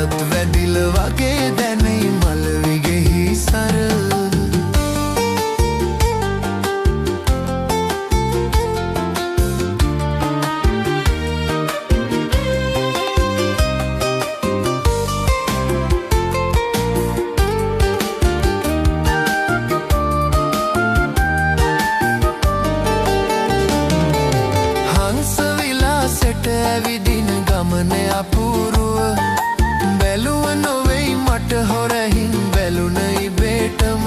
මටත් වැදිල වගේ දැනෙයි මල විගෙහි සර ඇවිදින ගමන අපූරුව බැලුව නොවෙයි මට හොරහින් බැලුන ඉබේටම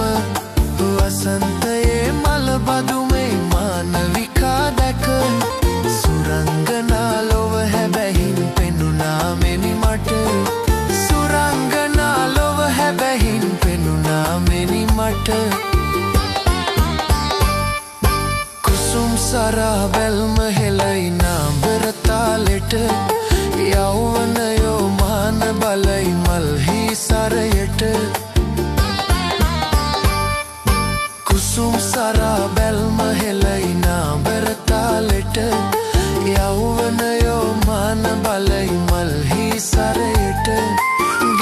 වසන්තයේ මල බදුමේ මානවිකා දැක සුරංගනා ලොව හැබැහින් පෙනුනා මෙනි මට සුරංගනා ලොව හැබැහින් පෙනුනා මෙනි මට කුසුම් සරා බැල්ම හෙලයි නාඹර තාලෙට යෞවනයෝ මාන බලයි මල්හි සරයට කුසුම් සරා බැල්ම හෙලයි නාඹර තාලෙට යෞවනයෝ මාන බලයි මල්හි සරයට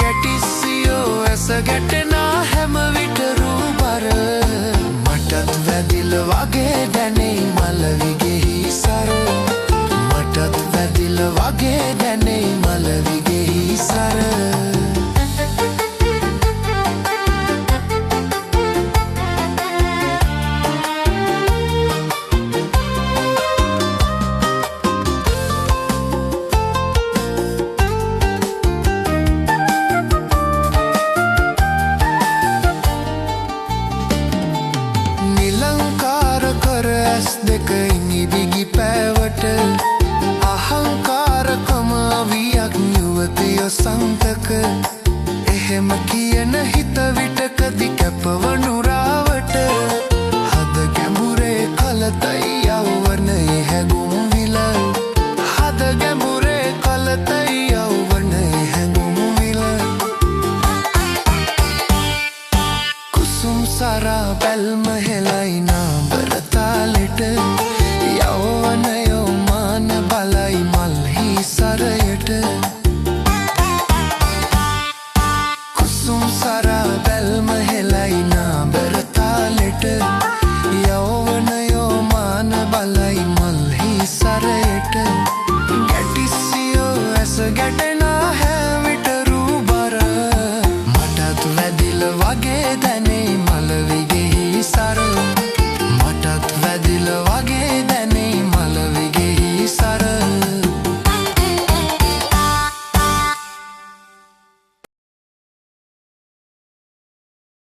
ගැටිසියෝ ඇස ගැටෙනා හැම විට රූබර මටත් වැදිල වගේ දැනෙයි මල විගෙහි සර මටත් වැදිල වගේ දැනෙයි මල විගෙහි සර නිලංකාර කර ඇස් දෙක ඉනිදිගි පෑවට අහංකාරකම අවියක් යුවතිය සන්තක එහෙම කියන හිත විටකදි කැපවනු රාවට හද ගැඹුරේ කලතයි යෞවනයේ හැඟුම් විල හද ගැඹුරේ කලතයි යෞවනයේ හැඟුම් විල කුසුම් සරා බැල්ම